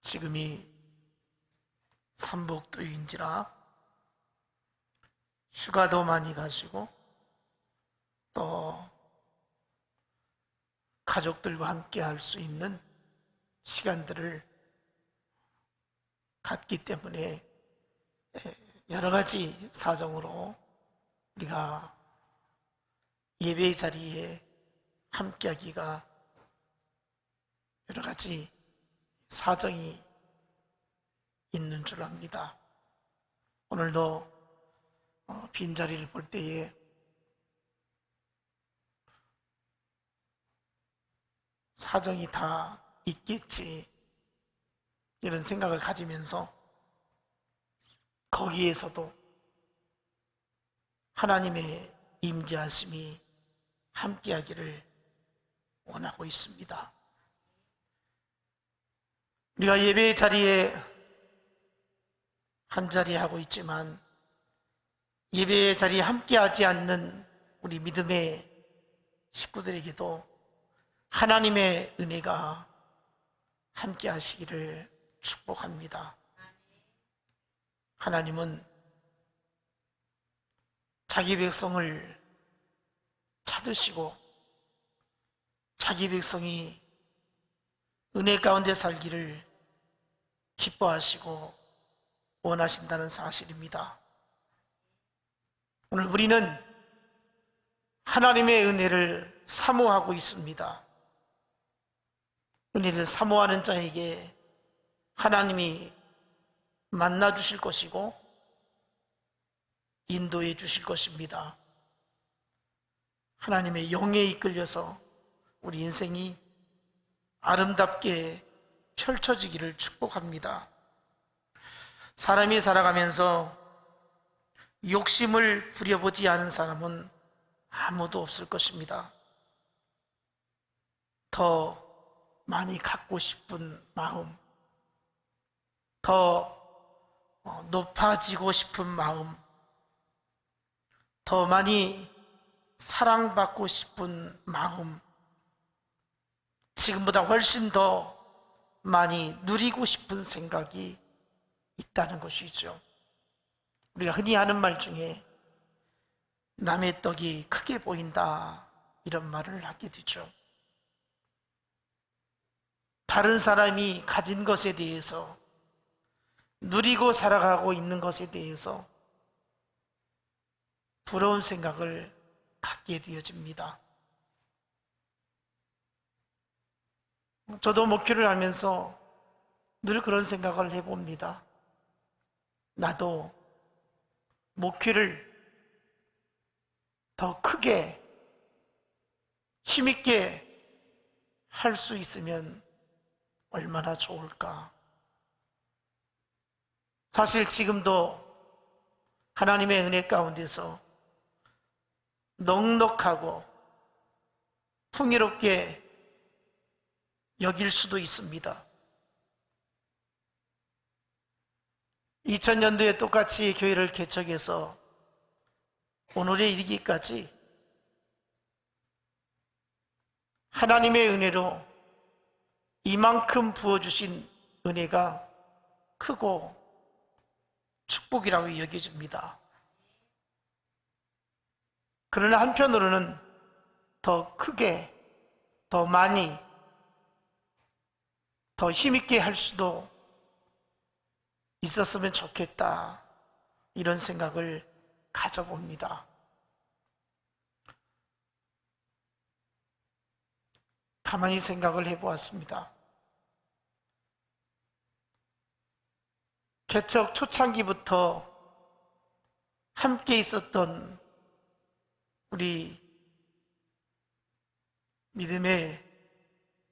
지금이 삼복도인지라 휴가도 많이 가시고 또 가족들과 함께 할 수 있는 시간들을 갖기 때문에 여러 가지 사정으로 우리가 예배 자리에 함께하기가 여러 가지 사정이 있는 줄 압니다. 오늘도 빈자리를 볼 때에 사정이 다 있겠지 이런 생각을 가지면서 거기에서도 하나님의 임재하심이 함께하기를 원하고 있습니다. 우리가 예배의 자리에 한자리 하고 있지만 예배의 자리에 함께하지 않는 우리 믿음의 식구들에게도 하나님의 은혜가 함께하시기를 축복합니다. 하나님은 자기 백성을 찾으시고 자기 백성이 은혜 가운데 살기를 기뻐하시고 원하신다는 사실입니다. 오늘 우리는 하나님의 은혜를 사모하고 있습니다. 은혜를 사모하는 자에게 하나님이 만나 주실 것이고 인도해 주실 것입니다. 하나님의 영에 이끌려서 우리 인생이 아름답게 펼쳐지기를 축복합니다. 사람이 살아가면서 욕심을 부려보지 않은 사람은 아무도 없을 것입니다. 더 많이 갖고 싶은 마음, 더 높아지고 싶은 마음, 더 많이 사랑받고 싶은 마음, 지금보다 훨씬 더 많이 누리고 싶은 생각이 있다는 것이죠. 우리가 흔히 하는 말 중에 남의 떡이 크게 보인다 이런 말을 하게 되죠. 다른 사람이 가진 것에 대해서 누리고 살아가고 있는 것에 대해서 부러운 생각을 갖게 되어집니다. 저도 목회를 하면서 늘 그런 생각을 해봅니다. 나도 목회를 더 크게 힘있게 할 수 있으면 얼마나 좋을까. 사실 지금도 하나님의 은혜 가운데서 넉넉하고 풍요롭게 여길 수도 있습니다. 2000년도에 똑같이 교회를 개척해서 오늘에 이르기까지 하나님의 은혜로 이만큼 부어주신 은혜가 크고 축복이라고 여겨집니다. 그러나 한편으로는 더 크게, 더 많이, 더 힘있게 할 수도 있었으면 좋겠다 이런 생각을 가져봅니다. 가만히 생각을 해보았습니다. 개척 초창기부터 함께 있었던 우리 믿음의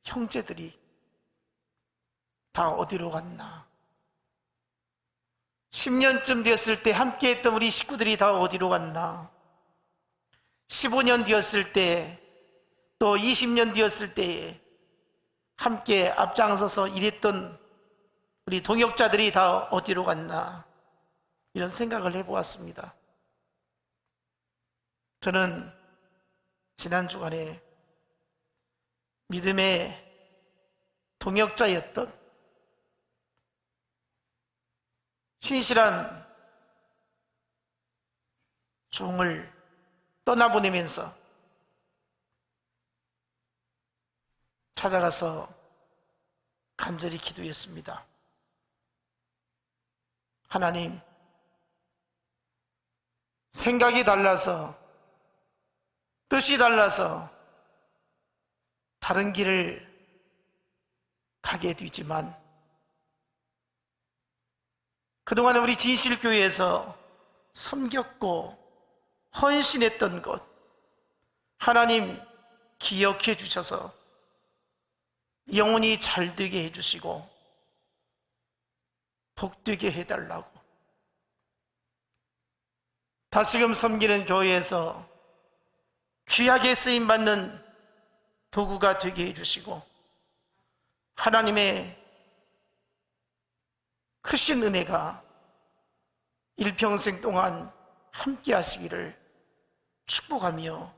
형제들이 다 어디로 갔나? 10년쯤 되었을 때 함께 했던 우리 식구들이 다 어디로 갔나? 15년 되었을 때, 또 20년 되었을 때에 함께 앞장서서 일했던 우리 동역자들이 다 어디로 갔나? 이런 생각을 해보았습니다. 저는 지난 주간에 믿음의 동역자였던 신실한 종을 떠나보내면서 찾아가서 간절히 기도했습니다. 하나님, 생각이 달라서, 뜻이 달라서 다른 길을 가게 되지만 그동안 우리 진실교회에서 섬겼고 헌신했던 것 하나님 기억해 주셔서 영혼이 잘되게 해주시고 복되게 해달라고, 다시금 섬기는 교회에서 귀하게 쓰임받는 도구가 되게 해주시고 하나님의 크신 은혜가 일평생 동안 함께 하시기를 축복하며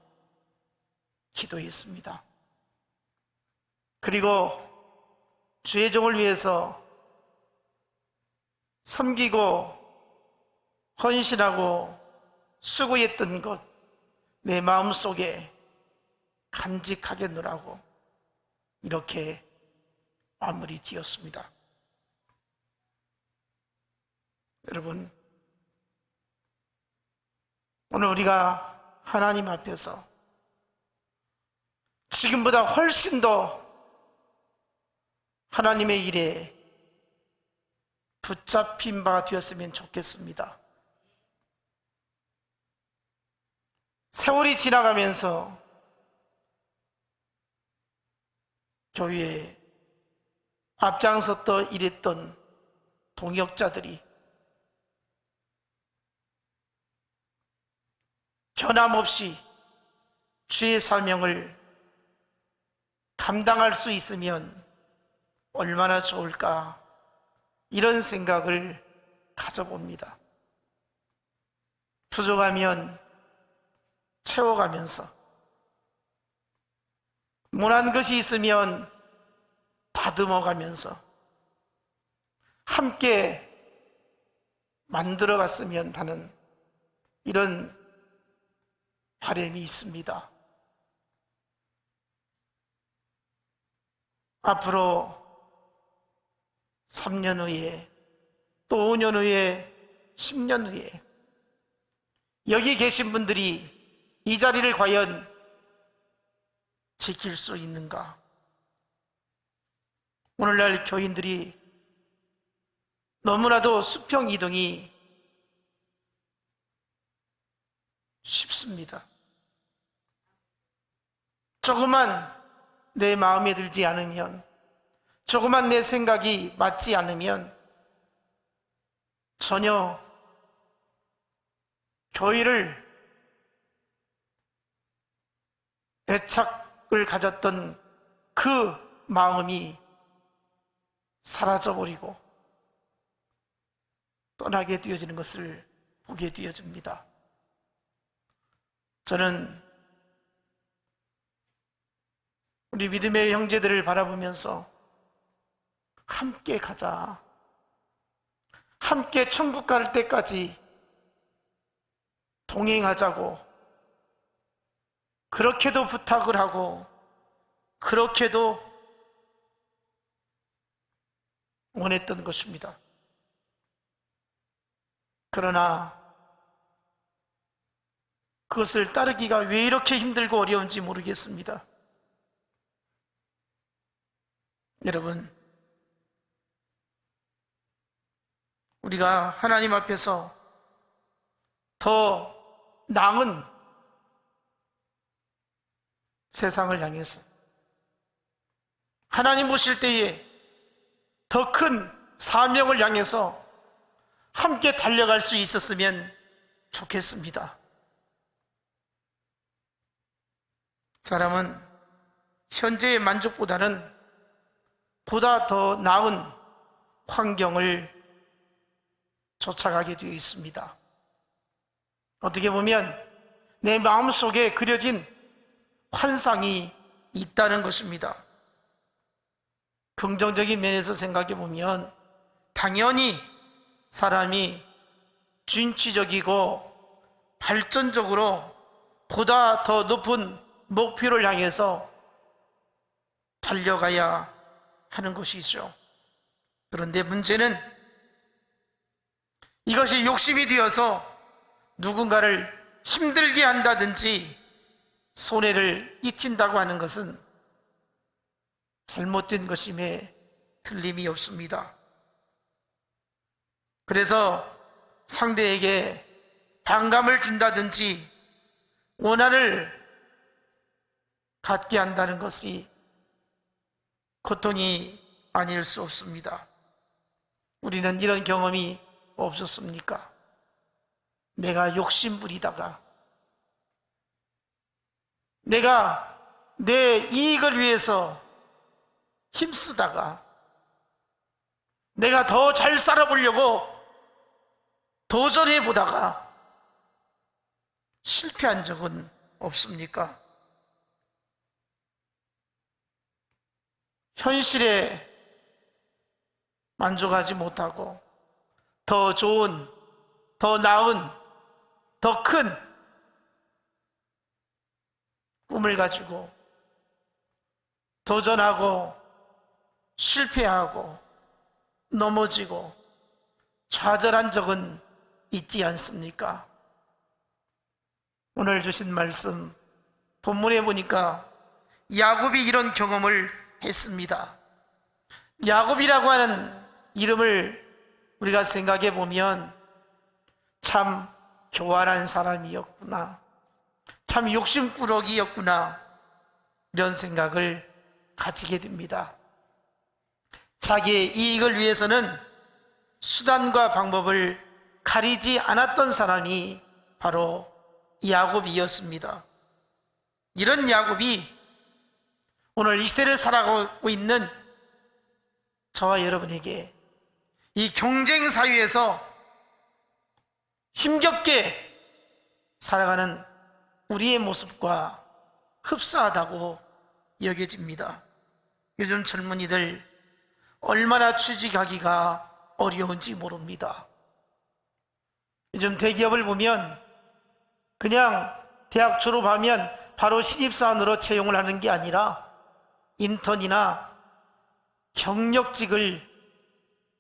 기도했습니다. 그리고 주의 종을 위해서 섬기고 헌신하고 수고했던 것 내 마음속에 간직하겠노라고 이렇게 마무리 지었습니다. 여러분, 오늘 우리가 하나님 앞에서 지금보다 훨씬 더 하나님의 일에 붙잡힌 바가 되었으면 좋겠습니다. 세월이 지나가면서 교회에 앞장섰던 일했던 동역자들이 변함없이 주의 사명을 감당할 수 있으면 얼마나 좋을까, 이런 생각을 가져봅니다. 부족하면 채워가면서, 모난 것이 있으면 다듬어가면서 함께 만들어갔으면 하는 이런 바람이 있습니다. 앞으로 3년 후에, 또 5년 후에, 10년 후에 여기 계신 분들이 이 자리를 과연 지킬 수 있는가? 오늘날 교인들이 너무나도 수평 이동이 쉽습니다. 조금만 내 마음에 들지 않으면, 조금만 내 생각이 맞지 않으면 전혀 교회를 애착을 가졌던 그 마음이 사라져버리고 떠나게 되어지는 것을 보게 되어집니다. 저는 우리 믿음의 형제들을 바라보면서 함께 가자, 함께 천국 갈 때까지 동행하자고 그렇게도 부탁을 하고 그렇게도 원했던 것입니다. 그러나 그것을 따르기가 왜 이렇게 힘들고 어려운지 모르겠습니다. 여러분, 우리가 하나님 앞에서 더 나은 세상을 향해서 하나님 보실 때에 더 큰 사명을 향해서 함께 달려갈 수 있었으면 좋겠습니다. 사람은 현재의 만족보다는 보다 더 나은 환경을 쫓아가게 되어 있습니다. 어떻게 보면 내 마음속에 그려진 환상이 있다는 것입니다. 긍정적인 면에서 생각해 보면 당연히 사람이 진취적이고 발전적으로 보다 더 높은 목표를 향해서 달려가야 하는 것이죠. 그런데 문제는 이것이 욕심이 되어서 누군가를 힘들게 한다든지 손해를 끼친다고 하는 것은 잘못된 것임에 틀림이 없습니다. 그래서 상대에게 반감을 준다든지 원한을 갖게 한다는 것이 고통이 아닐 수 없습니다. 우리는 이런 경험이 없었습니까? 내가 욕심부리다가, 내가 내 이익을 위해서 힘쓰다가, 내가 더 잘 살아보려고 도전해 보다가 실패한 적은 없습니까? 현실에 만족하지 못하고 더 좋은, 더 나은, 더 큰 꿈을 가지고 도전하고 실패하고 넘어지고 좌절한 적은 있지 않습니까? 오늘 주신 말씀 본문에 보니까 야곱이 이런 경험을 했습니다. 야곱이라고 하는 이름을 우리가 생각해 보면 참 교활한 사람이었구나, 참 욕심꾸러기였구나, 이런 생각을 가지게 됩니다. 자기의 이익을 위해서는 수단과 방법을 가리지 않았던 사람이 바로 야곱이었습니다. 이런 야곱이 오늘 이 시대를 살아가고 있는 저와 여러분에게 이 경쟁 사회에서 힘겹게 살아가는 우리의 모습과 흡사하다고 여겨집니다. 요즘 젊은이들 얼마나 취직하기가 어려운지 모릅니다. 요즘 대기업을 보면 그냥 대학 졸업하면 바로 신입사원으로 채용을 하는 게 아니라 인턴이나 경력직을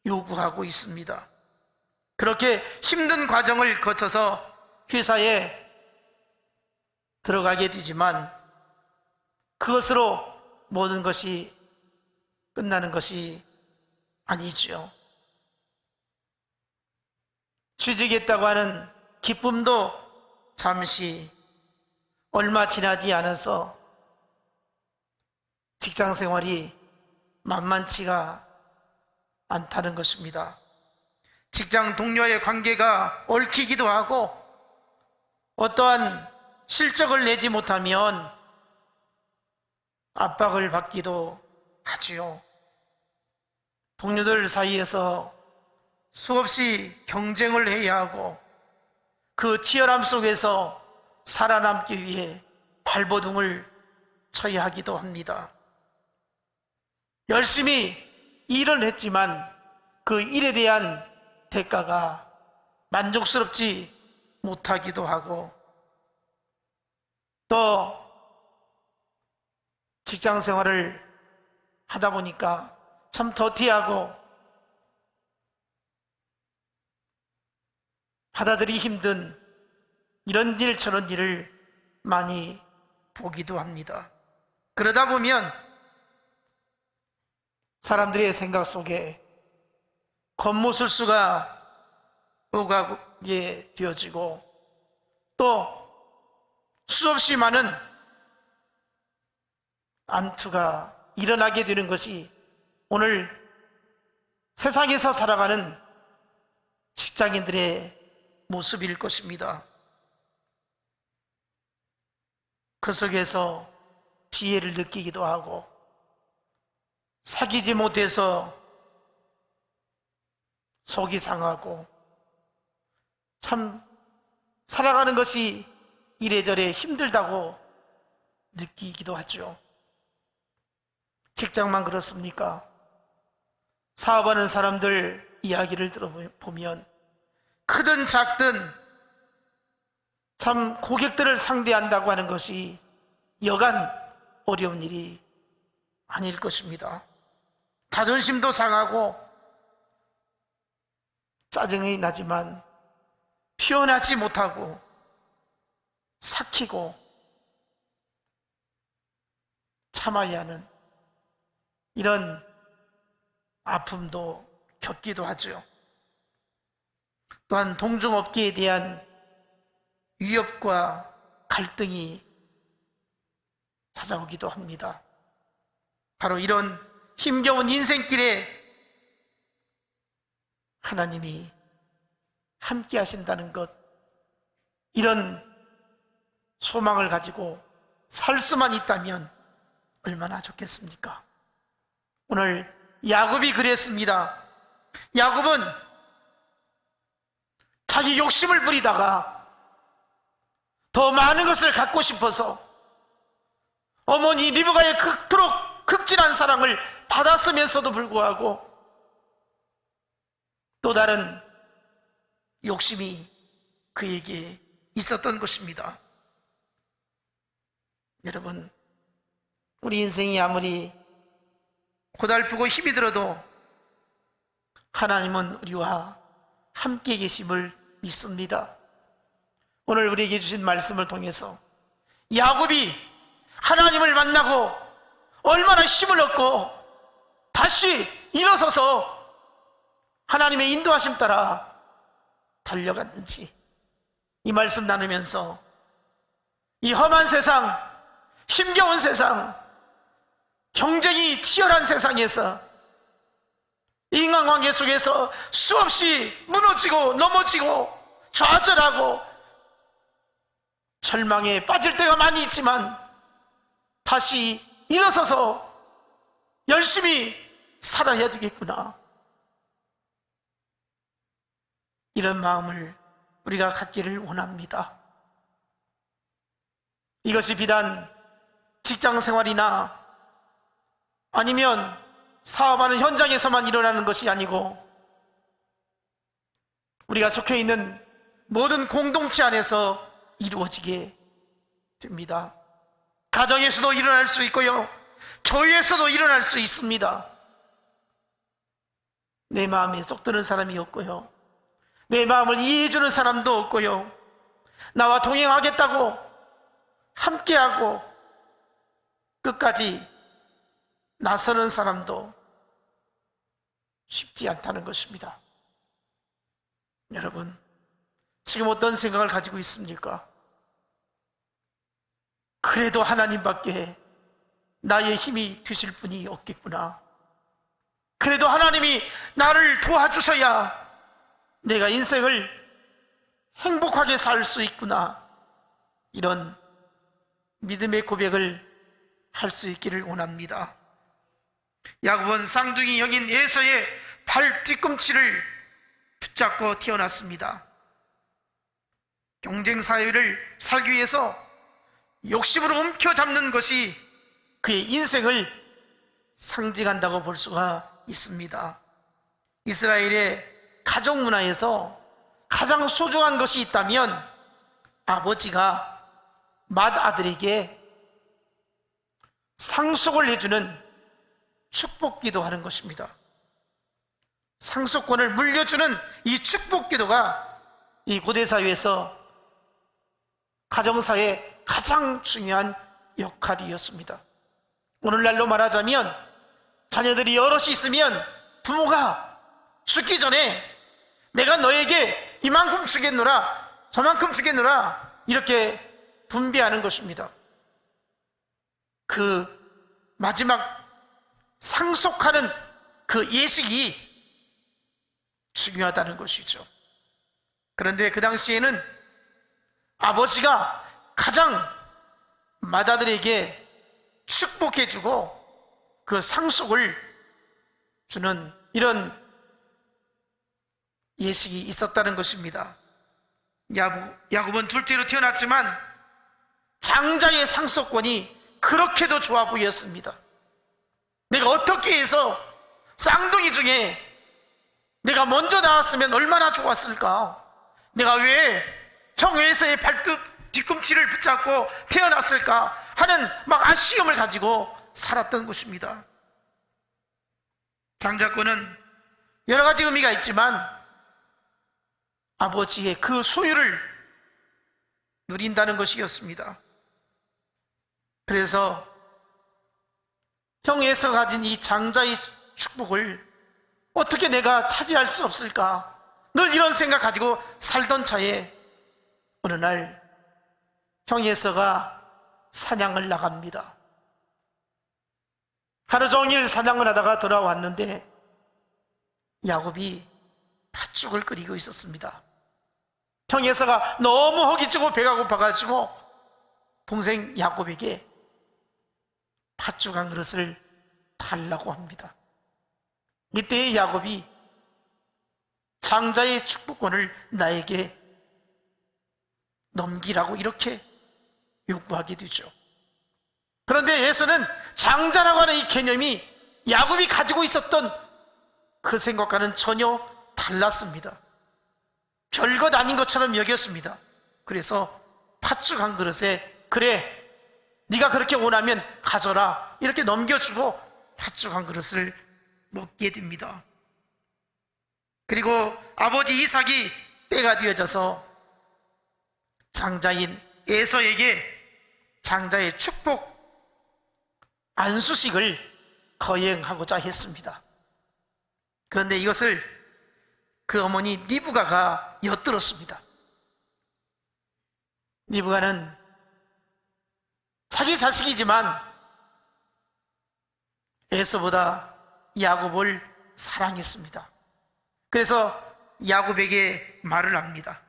요구하고 있습니다. 그렇게 힘든 과정을 거쳐서 회사에 들어가게 되지만 그것으로 모든 것이 끝나는 것이 아니죠. 취직했다고 하는 기쁨도 잠시, 얼마 지나지 않아서 직장 생활이 만만치가 않다는 것입니다. 직장 동료의 관계가 얽히기도 하고 어떠한 실적을 내지 못하면 압박을 받기도 하지요. 동료들 사이에서 수없이 경쟁을 해야 하고 그 치열함 속에서 살아남기 위해 발버둥을 쳐야 하기도 합니다. 열심히 일을 했지만 그 일에 대한 대가가 만족스럽지 못하기도 하고 또 직장 생활을 하다 보니까 참 더티하고 받아들이기 힘든 이런 일 저런 일을 많이 보기도 합니다. 그러다 보면 사람들의 생각 속에 겉모술수가 오가게 되어지고 또 수없이 많은 암투가 일어나게 되는 것이 오늘 세상에서 살아가는 직장인들의 모습일 것입니다. 그 속에서 피해를 느끼기도 하고 사귀지 못해서 속이 상하고 참 살아가는 것이 이래저래 힘들다고 느끼기도 하죠. 직장만 그렇습니까? 사업하는 사람들 이야기를 들어보면 크든 작든 참 고객들을 상대한다고 하는 것이 여간 어려운 일이 아닐 것입니다. 자존심도 상하고 짜증이 나지만 표현하지 못하고 삭히고 참아야 하는 이런 아픔도 겪기도 하죠. 또한 동종업계에 대한 위협과 갈등이 찾아오기도 합니다. 바로 이런 힘겨운 인생길에 하나님이 함께 하신다는 것, 이런 소망을 가지고 살 수만 있다면 얼마나 좋겠습니까? 오늘 야곱이 그랬습니다. 야곱은 자기 욕심을 부리다가 더 많은 것을 갖고 싶어서 어머니 리브가의 그토록 극진한 사랑을 받았으면서도 불구하고 또 다른 욕심이 그에게 있었던 것입니다. 여러분, 우리 인생이 아무리 고달프고 힘이 들어도 하나님은 우리와 함께 계심을 믿습니다. 오늘 우리에게 주신 말씀을 통해서 야곱이 하나님을 만나고 얼마나 힘을 얻고 다시 일어서서 하나님의 인도하심 따라 달려갔는지, 이 말씀 나누면서 이 험한 세상, 힘겨운 세상, 경쟁이 치열한 세상에서 인간관계 속에서 수없이 무너지고 넘어지고 좌절하고 절망에 빠질 때가 많이 있지만 다시 일어서서 열심히 살아야 되겠구나, 이런 마음을 우리가 갖기를 원합니다. 이것이 비단 직장 생활이나 아니면 사업하는 현장에서만 일어나는 것이 아니고 우리가 속해 있는 모든 공동체 안에서 이루어지게 됩니다. 가정에서도 일어날 수 있고요, 교회에서도 일어날 수 있습니다. 내 마음에 쏙 드는 사람이 없고요, 내 마음을 이해해주는 사람도 없고요, 나와 동행하겠다고 함께하고 끝까지 나서는 사람도 쉽지 않다는 것입니다. 여러분, 지금 어떤 생각을 가지고 있습니까? 그래도 하나님밖에 나의 힘이 되실 분이 없겠구나, 그래도 하나님이 나를 도와주셔야 내가 인생을 행복하게 살 수 있구나, 이런 믿음의 고백을 할 수 있기를 원합니다. 야곱은 쌍둥이 형인 에서의 발 뒤꿈치를 붙잡고 태어났습니다. 경쟁 사회를 살기 위해서 욕심으로 움켜잡는 것이 그의 인생을 상징한다고 볼 수가 있습니다. 이스라엘의 가족 문화에서 가장 소중한 것이 있다면 아버지가 맏아들에게 상속을 해주는 축복기도 하는 것입니다. 상속권을 물려주는 이 축복기도가 이 고대사회에서 가정사의 가장 중요한 역할이었습니다. 오늘날로 말하자면 자녀들이 여럿이 있으면 부모가 죽기 전에 내가 너에게 이만큼 주겠노라, 저만큼 주겠노라, 이렇게 분배하는 것입니다. 그 마지막 상속하는 그 예식이 중요하다는 것이죠. 그런데 그 당시에는 아버지가 가장 맏아들에게 축복해주고 그 상속을 주는 이런 예식이 있었다는 것입니다. 야곱은 둘째로 태어났지만 장자의 상속권이 그렇게도 좋아 보였습니다. 내가 어떻게 해서 쌍둥이 중에 내가 먼저 나왔으면 얼마나 좋았을까? 내가 왜 형 에서의 뒤꿈치를 붙잡고 태어났을까 하는 막 아쉬움을 가지고 살았던 것입니다. 장자권은 여러 가지 의미가 있지만 아버지의 그 소유를 누린다는 것이었습니다. 그래서 형에서 가진 이 장자의 축복을 어떻게 내가 차지할 수 없을까? 늘 이런 생각 가지고 살던 차에 어느 날 형에서가 사냥을 나갑니다. 하루 종일 사냥을 하다가 돌아왔는데 야곱이 팥죽을 끓이고 있었습니다. 형에서가 너무 허기지고 배가 고파가지고 동생 야곱에게 팥죽 한 그릇을 달라고 합니다. 이때 야곱이 장자의 축복권을 나에게 넘기라고 이렇게 요구하게 되죠. 그런데 에서는 장자라고 하는 이 개념이 야곱이 가지고 있었던 그 생각과는 전혀 달랐습니다. 별것 아닌 것처럼 여겼습니다. 그래서 팥죽 한 그릇에 그래 네가 그렇게 원하면 가져라 이렇게 넘겨주고 팥죽 한 그릇을 먹게 됩니다. 그리고 아버지 이삭이 때가 되어져서 장자인 에서에게 장자의 축복 안수식을 거행하고자 했습니다. 그런데 이것을 그 어머니 리브가가 엿들었습니다. 리브가는 자기 자식이지만 에서보다 야곱을 사랑했습니다. 그래서 야곱에게 말을 합니다.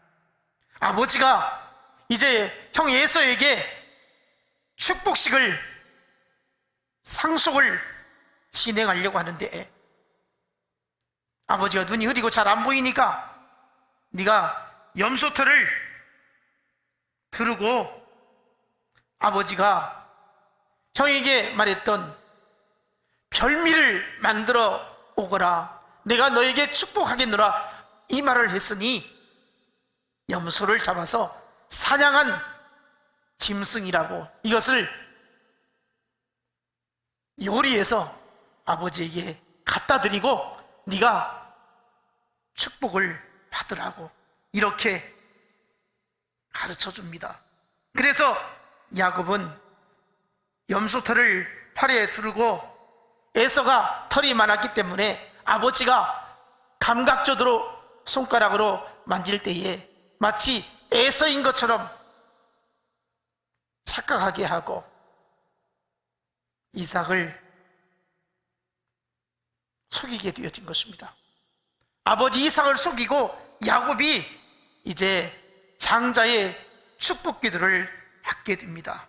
아버지가 이제 형 에서에게 축복식을 상속을 진행하려고 하는데 아버지가 눈이 흐리고 잘 안 보이니까 네가 염소털을 두르고 아버지가 형에게 말했던 별미를 만들어 오거라 내가 너에게 축복하겠노라 이 말을 했으니 염소를 잡아서 사냥한 짐승이라고 이것을 요리해서 아버지에게 갖다 드리고 네가 축복을 받으라고 이렇게 가르쳐 줍니다. 그래서 야곱은 염소털을 팔에 두르고 에서가 털이 많았기 때문에 아버지가 감각적으로 손가락으로 만질 때에 마치 에서인 것처럼 착각하게 하고 이삭을 속이게 되어진 것입니다. 아버지 이삭을 속이고 야곱이 이제 장자의 축복 기도를 받게 됩니다.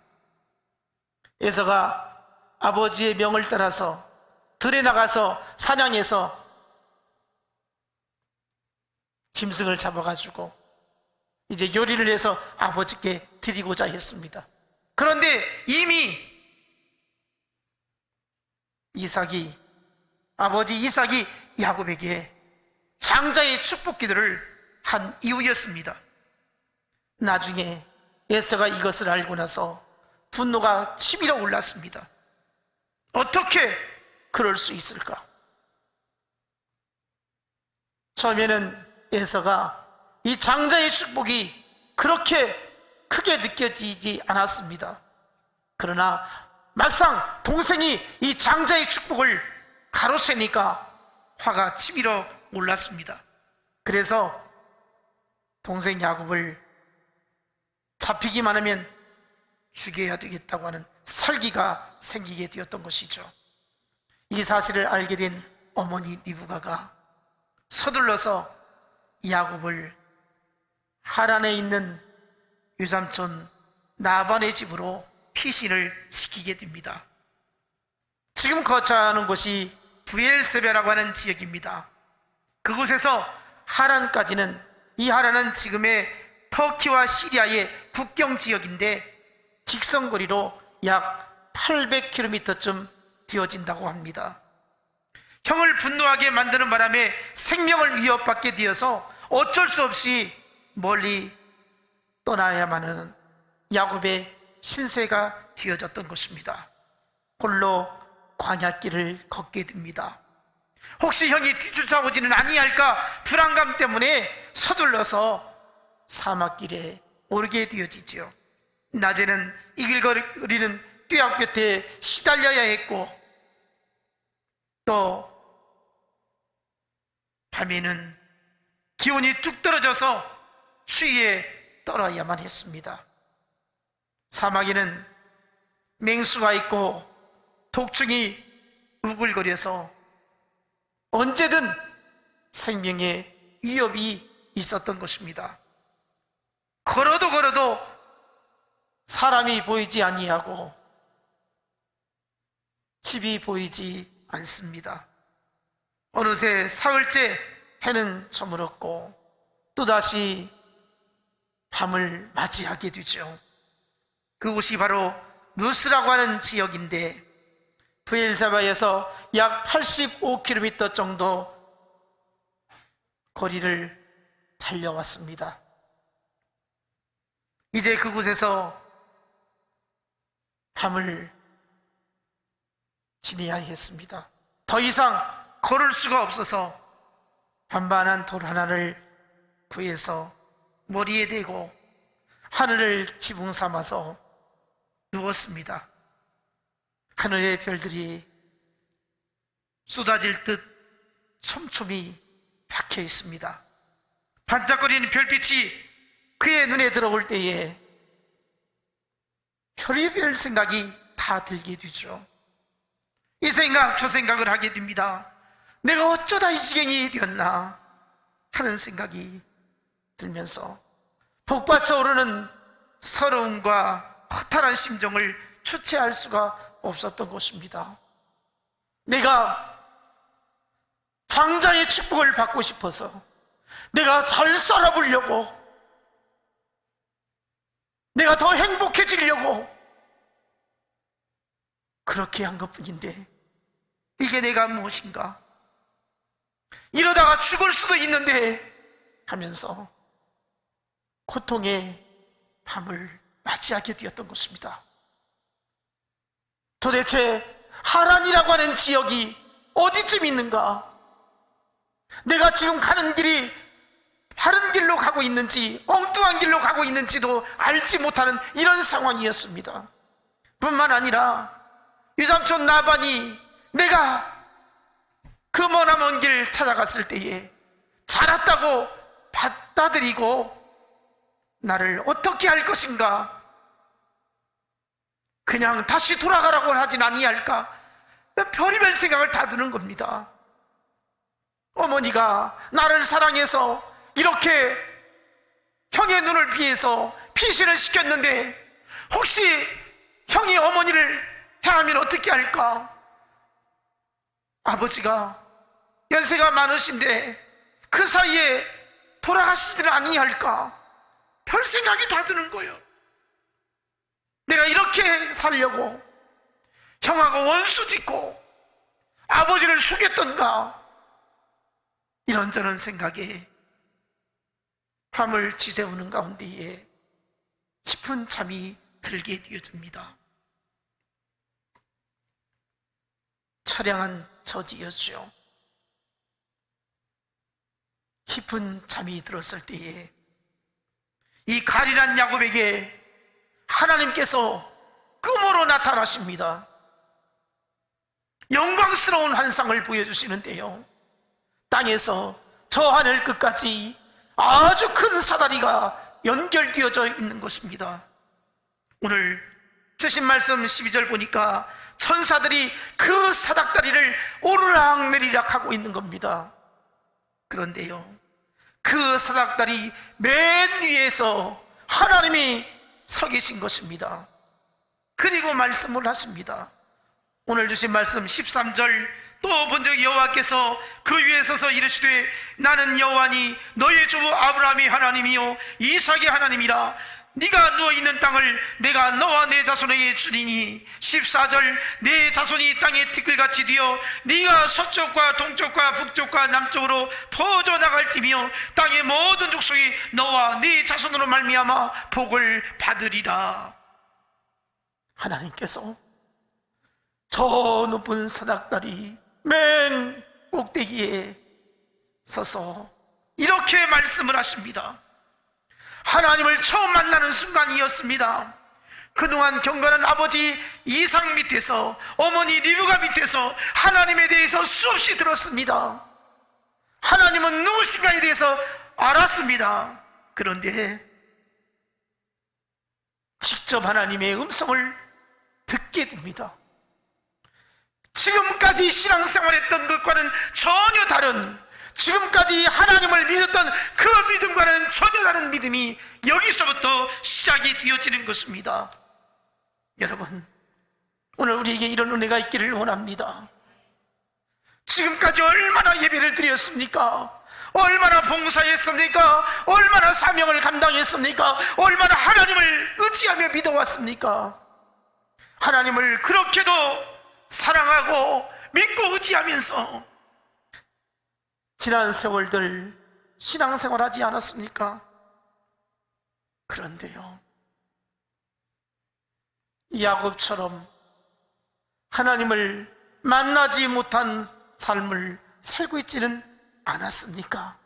에서가 아버지의 명을 따라서 들에 나가서 사냥해서 짐승을 잡아가지고 이제 요리를 해서 아버지께 드리고자 했습니다. 그런데 이미 아버지 이삭이 야곱에게 장자의 축복 기도를 한 이후였습니다. 나중에 에서가 이것을 알고 나서 분노가 치밀어 올랐습니다. 어떻게 그럴 수 있을까? 처음에는 에서가 이 장자의 축복이 그렇게 크게 느껴지지 않았습니다. 그러나 막상 동생이 이 장자의 축복을 가로채니까 화가 치밀어 올랐습니다. 그래서 동생 야곱을 잡히기만 하면 죽여야 되겠다고 하는 설기가 생기게 되었던 것이죠. 이 사실을 알게 된 어머니 리브가가 서둘러서 야곱을 하란에 있는 유삼촌 나반의 집으로 피신을 시키게 됩니다. 지금 거처하는 곳이 부엘세베라고 하는 지역입니다. 그곳에서 하란까지는, 이 하란은 지금의 터키와 시리아의 국경 지역인데 직선거리로 약 800km쯤 되어진다고 합니다. 형을 분노하게 만드는 바람에 생명을 위협받게 되어서 어쩔 수 없이 멀리 떠나야만 하는 야곱의 신세가 되어졌던 것입니다. 홀로 광야길을 걷게 됩니다. 혹시 형이 뒤쫓아오지는 아니할까 불안감 때문에 서둘러서 사막길에 오르게 되어지죠. 낮에는 이글거리는 뙤약볕에 시달려야 했고, 또 밤에는 기온이 뚝 떨어져서 추위에 떨어야만 했습니다. 사막에는 맹수가 있고 독충이 우글거려서 언제든 생명의 위협이 있었던 것입니다. 걸어도 사람이 보이지 아니하고 집이 보이지 않습니다. 어느새 사흘째 해는 저물었고 또다시 밤을 맞이하게 되죠. 그곳이 바로 루스라고 하는 지역인데 브엘사바에서 약 85km 정도 거리를 달려왔습니다. 이제 그곳에서 밤을 지내야 했습니다. 더 이상 걸을 수가 없어서 반반한 돌 하나를 구해서 머리에 대고 하늘을 지붕 삼아서 누웠습니다. 하늘의 별들이 쏟아질 듯 촘촘히 박혀 있습니다. 반짝거리는 별빛이 그의 눈에 들어올 때에 별의별 생각이 다 들게 되죠. 이 생각 저 생각을 하게 됩니다. 내가 어쩌다 이 지경이 되었나 하는 생각이 들면서 복받쳐 오르는 서러움과 허탈한 심정을 주체할 수가 없었던 것입니다. 내가 장자의 축복을 받고 싶어서 내가 잘 살아보려고, 내가 더 행복해지려고 그렇게 한 것뿐인데 이게 내가 무엇인가? 이러다가 죽을 수도 있는데 하면서 고통의 밤을 맞이하게 되었던 것입니다. 도대체 하란이라고 하는 지역이 어디쯤 있는가? 내가 지금 가는 길이 바른 길로 가고 있는지 엉뚱한 길로 가고 있는지도 알지 못하는 이런 상황이었습니다. 뿐만 아니라 유삼촌 나반이 내가 그 머나먼 길 찾아갔을 때에 잘 왔다고 받아들이고 나를 어떻게 할 것인가? 그냥 다시 돌아가라고 하진 아니할까? 별의별 생각을 다 드는 겁니다. 어머니가 나를 사랑해서 이렇게 형의 눈을 피해서 피신을 시켰는데 혹시 형이 어머니를 향하면 어떻게 할까? 아버지가 연세가 많으신데 그 사이에 돌아가시지는 아니할까? 별 생각이 다 드는 거예요. 내가 이렇게 살려고 형하고 원수 짓고 아버지를 속였던가? 이런저런 생각에 밤을 지새우는 가운데에 깊은 잠이 들게 되어집니다. 처량한 저지였죠. 깊은 잠이 들었을 때에 이 가련한 야곱에게 하나님께서 꿈으로 나타나십니다. 영광스러운 환상을 보여주시는데요, 땅에서 저 하늘 끝까지 아주 큰 사다리가 연결되어져 있는 것입니다. 오늘 주신 말씀 12절 보니까 천사들이 그 사닥다리를 오르락 내리락 하고 있는 겁니다. 그런데요, 그 사닥다리 맨 위에서 하나님이 서 계신 것입니다. 그리고 말씀을 하십니다. 오늘 주신 말씀 13절, 또 본적 여호와께서 그 위에 서서 이르시되 나는 여호와니 너희 주 아브라함의 하나님이요 이삭의 하나님이라. 네가 누워있는 땅을 내가 너와 내 자손에게 주리니 14절 내 자손이 땅에 티끌같이 되어 네가 서쪽과 동쪽과 북쪽과 남쪽으로 퍼져나갈지며 땅의 모든 족속이 너와 네 자손으로 말미암아 복을 받으리라. 하나님께서 저 높은 산악다리 맨 꼭대기에 서서 이렇게 말씀을 하십니다. 하나님을 처음 만나는 순간이었습니다. 그동안 경건한 아버지 이삭 밑에서, 어머니 리브가 밑에서 하나님에 대해서 수없이 들었습니다. 하나님은 누구신가에 대해서 알았습니다. 그런데 직접 하나님의 음성을 듣게 됩니다. 지금까지 신앙생활했던 것과는 전혀 다른, 지금까지 하나님을 믿었던 그 믿음과는 전혀 다른 믿음이 여기서부터 시작이 되어지는 것입니다. 여러분, 오늘 우리에게 이런 은혜가 있기를 원합니다. 지금까지 얼마나 예배를 드렸습니까? 얼마나 봉사했습니까? 얼마나 사명을 감당했습니까? 얼마나 하나님을 의지하며 믿어왔습니까? 하나님을 그렇게도 사랑하고 믿고 의지하면서 지난 세월들 신앙생활하지 않았습니까? 그런데요, 야곱처럼 하나님을 만나지 못한 삶을 살고 있지는 않았습니까?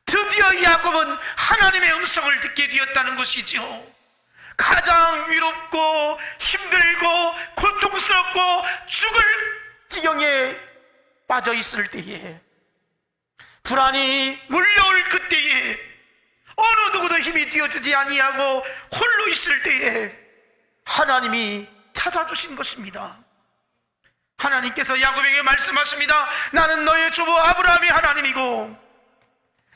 드디어 야곱은 하나님의 음성을 듣게 되었다는 것이죠. 가장 위롭고 힘들고 고통스럽고 죽을 지경에 빠져 있을 때에, 불안이 물려올 그때에, 어느 누구도 힘이 되어주지 아니하고 홀로 있을 때에 하나님이 찾아주신 것입니다. 하나님께서 야곱에게 말씀하십니다. 나는 너의 주부 아브라함의 하나님이고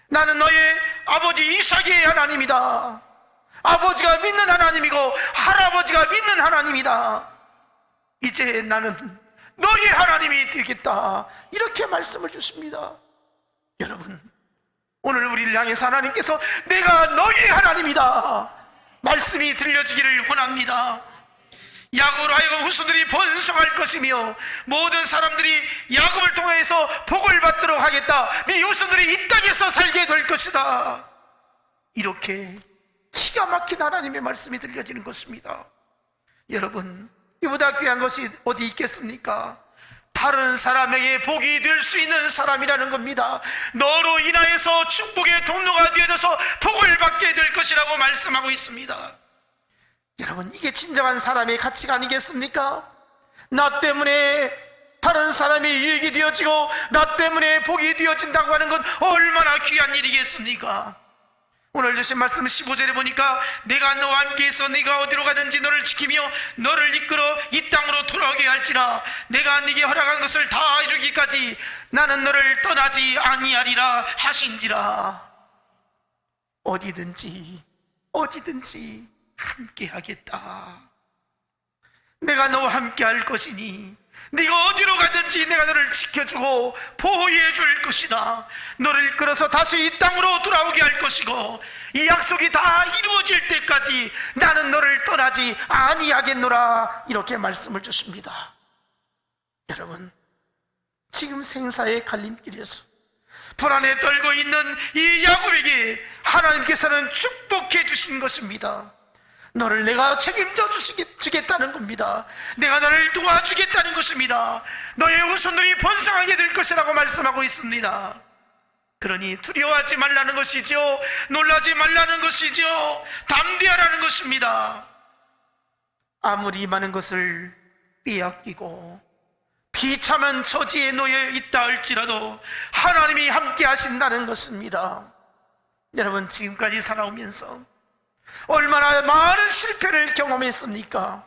나는 너의 아버지 이삭의 하나님이다. 아버지가 믿는 하나님이고 할아버지가 믿는 하나님이다. 이제 나는 너의 하나님이 되겠다. 이렇게 말씀을 주십니다. 여러분, 오늘 우리를 향해서 하나님께서 내가 너의 하나님이다 말씀이 들려지기를 원합니다. 야곱으로 하여금 후손들이 번성할 것이며 모든 사람들이 야곱을 통해서 복을 받도록 하겠다. 네 후손들이 이 땅에서 살게 될 것이다. 이렇게 기가 막힌 하나님의 말씀이 들려지는 것입니다. 여러분, 이보다 귀한 것이 어디 있겠습니까? 다른 사람에게 복이 될 수 있는 사람이라는 겁니다. 너로 인하여서 축복의 통로가 되어져서 복을 받게 될 것이라고 말씀하고 있습니다. 여러분, 이게 진정한 사람의 가치가 아니겠습니까? 나 때문에 다른 사람이 유익이 되어지고 나 때문에 복이 되어진다고 하는 건 얼마나 귀한 일이겠습니까? 오늘 주신 말씀 15절에 보니까 내가 너와 함께해서 네가 어디로 가든지 너를 지키며 너를 이끌어 이 땅으로 돌아오게 할지라. 내가 네게 허락한 것을 다 이루기까지 나는 너를 떠나지 아니하리라 하신지라. 어디든지 함께 하겠다. 내가 너와 함께 할 것이니 네가 어디로 가든지 내가 너를 지켜주고 보호해 줄 것이다. 너를 이끌어서 다시 이 땅으로 돌아오게 할 것이고 이 약속이 다 이루어질 때까지 나는 너를 떠나지 아니하겠노라. 이렇게 말씀을 주십니다. 여러분, 지금 생사의 갈림길에서 불안에 떨고 있는 이 야곱에게 하나님께서는 축복해 주신 것입니다. 너를 내가 책임져 주겠다는 겁니다. 내가 너를 도와주겠다는 것입니다. 너의 후손들이 번성하게 될 것이라고 말씀하고 있습니다. 그러니 두려워하지 말라는 것이죠. 놀라지 말라는 것이죠. 담대하라는 것입니다. 아무리 많은 것을 빼앗기고 비참한 처지에 놓여 있다 할지라도 하나님이 함께 하신다는 것입니다. 여러분, 지금까지 살아오면서 얼마나 많은 실패를 경험했습니까?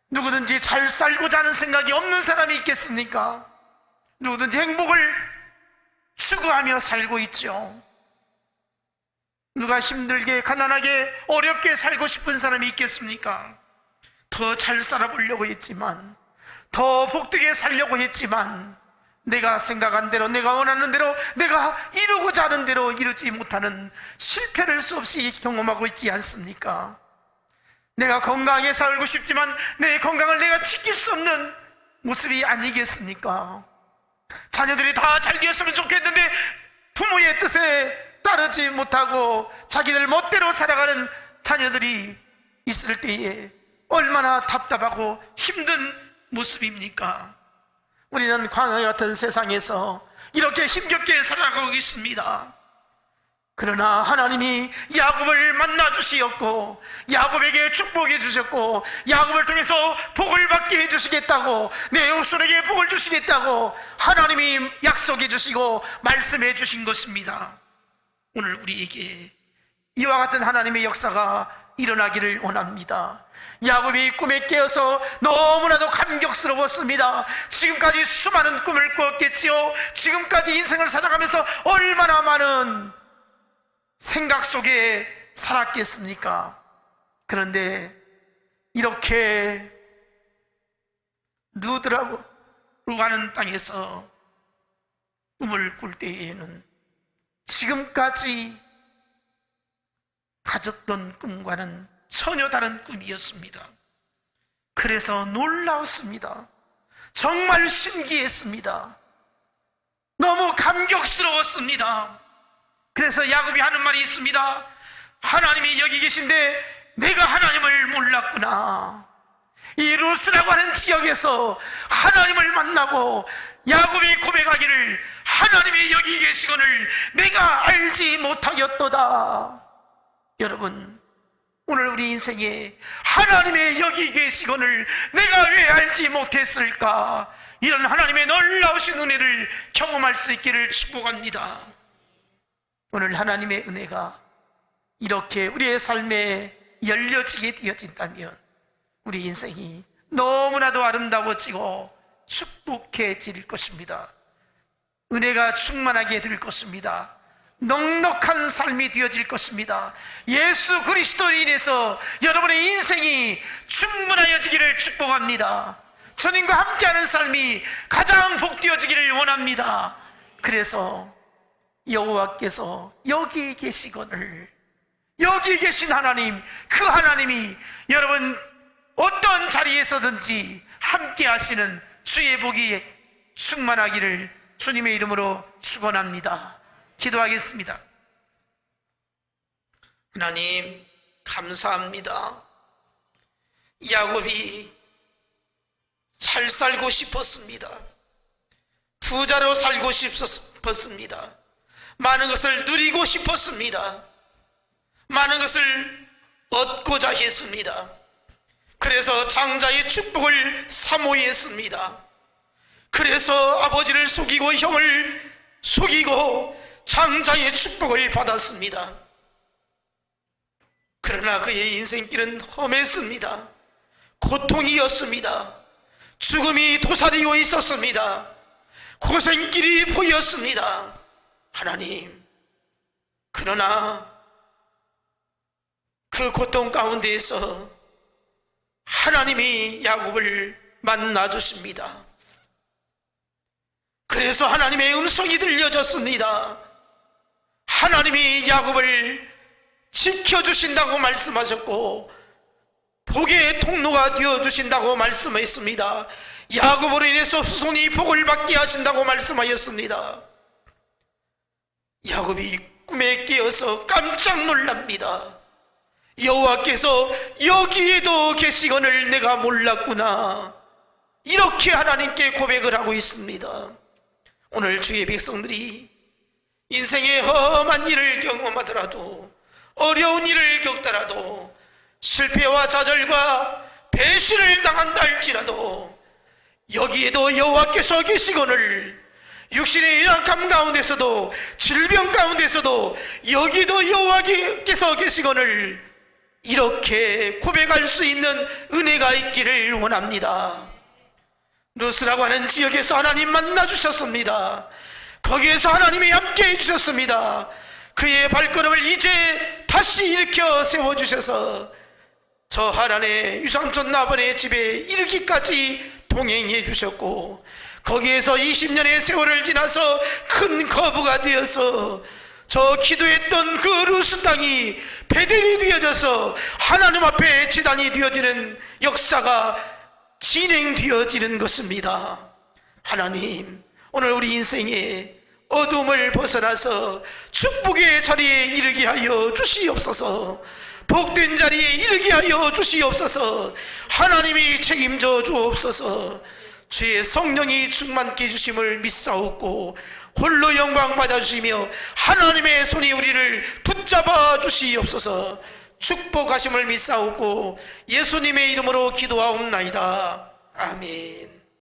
누구든지 잘 살고자 하는 생각이 없는 사람이 있겠습니까? 누구든지 행복을 추구하며 살고 있죠. 누가 힘들게 가난하게 어렵게 살고 싶은 사람이 있겠습니까? 더 잘 살아보려고 했지만, 더 복되게 살려고 했지만 내가 생각한 대로, 내가 원하는 대로, 내가 이루고자 하는 대로 이루지 못하는 실패를 수없이 경험하고 있지 않습니까? 내가 건강하게 살고 싶지만 내 건강을 내가 지킬 수 없는 모습이 아니겠습니까? 자녀들이 다 잘 되었으면 좋겠는데 부모의 뜻에 따르지 못하고 자기들 멋대로 살아가는 자녀들이 있을 때에 얼마나 답답하고 힘든 모습입니까? 우리는 광야 같은 세상에서 이렇게 힘겹게 살아가고 있습니다. 그러나 하나님이 야곱을 만나 주시었고 야곱에게 축복해 주셨고 야곱을 통해서 복을 받게 해 주시겠다고, 내 후손에게 복을 주시겠다고 하나님이 약속해 주시고 말씀해 주신 것입니다. 오늘 우리에게 이와 같은 하나님의 역사가 일어나기를 원합니다. 야곱이 꿈에 깨어서 너무나도 감격스러웠습니다. 지금까지 수많은 꿈을 꾸었겠지요. 지금까지 인생을 살아가면서 얼마나 많은 생각 속에 살았겠습니까? 그런데 이렇게 누드라고 하는 땅에서 꿈을 꿀 때에는 지금까지 가졌던 꿈과는 전혀 다른 꿈이었습니다. 그래서 놀라웠습니다. 정말 신기했습니다. 너무 감격스러웠습니다. 그래서 야곱이 하는 말이 있습니다. 하나님이 여기 계신데 내가 하나님을 몰랐구나. 이 루스라고 하는 지역에서 하나님을 만나고 야곱이 고백하기를 하나님이 여기 계시거늘 내가 알지 못하였도다. 여러분, 오늘 우리 인생에 하나님의 여기 계시거늘 내가 왜 알지 못했을까? 이런 하나님의 놀라우신 은혜를 경험할 수 있기를 축복합니다. 오늘 하나님의 은혜가 이렇게 우리의 삶에 열려지게 되어진다면 우리 인생이 너무나도 아름다워지고 축복해질 것입니다. 은혜가 충만하게 될 것입니다. 넉넉한 삶이 되어질 것입니다. 예수 그리스도로 인해서 여러분의 인생이 충분하여지기를 축복합니다. 주님과 함께하는 삶이 가장 복되어지기를 원합니다. 그래서 여호와께서 여기 계시거늘, 여기 계신 하나님, 그 하나님이 여러분 어떤 자리에서든지 함께 하시는 주의 복이 충만하기를 주님의 이름으로 축원합니다. 기도하겠습니다. 하나님 감사합니다. 야곱이 잘 살고 싶었습니다. 부자로 살고 싶었습니다. 많은 것을 누리고 싶었습니다. 많은 것을 얻고자 했습니다. 그래서 장자의 축복을 사모히 했습니다. 그래서 아버지를 속이고 형을 속이고 장자의 축복을 받았습니다. 그러나 그의 인생길은 험했습니다. 고통이었습니다. 죽음이 도사리고 있었습니다. 고생길이 보였습니다. 하나님, 그러나 그 고통 가운데에서 하나님이 야곱을 만나 주십니다. 그래서 하나님의 음성이 들려졌습니다. 하나님이 야곱을 지켜주신다고 말씀하셨고 복의 통로가 되어주신다고 말씀했습니다. 야곱으로 인해서 후손이 복을 받게 하신다고 말씀하였습니다. 야곱이 꿈에 깨어서 깜짝 놀랍니다. 여호와께서 여기에도 계시거늘 내가 몰랐구나. 이렇게 하나님께 고백을 하고 있습니다. 오늘 주의 백성들이 인생의 험한 일을 경험하더라도, 어려운 일을 겪더라도, 실패와 좌절과 배신을 당한다 할지라도 여기에도 여호와께서 계시거늘, 육신의 연약함 가운데서도 질병 가운데서도 여기도 여호와께서 계시거늘 이렇게 고백할 수 있는 은혜가 있기를 원합니다. 루스라고 하는 지역에서 하나님 만나 주셨습니다. 거기에서 하나님이 함께 해주셨습니다. 그의 발걸음을 이제 다시 일으켜 세워주셔서 저 하란의 유상촌 나번의 집에 이르기까지 동행해 주셨고, 거기에서 20년의 세월을 지나서 큰 거부가 되어서 저 기도했던 그 루스 땅이 베델이 되어져서 하나님 앞에 제단이 되어지는 역사가 진행되어지는 것입니다. 하나님, 오늘 우리 인생에 어둠을 벗어나서 축복의 자리에 이르게 하여 주시옵소서. 복된 자리에 이르게 하여 주시옵소서. 하나님이 책임져 주옵소서. 주의 성령이 충만케 해주심을 믿사옵고 홀로 영광 받아주시며 하나님의 손이 우리를 붙잡아 주시옵소서. 축복하심을 믿사옵고 예수님의 이름으로 기도하옵나이다. 아멘.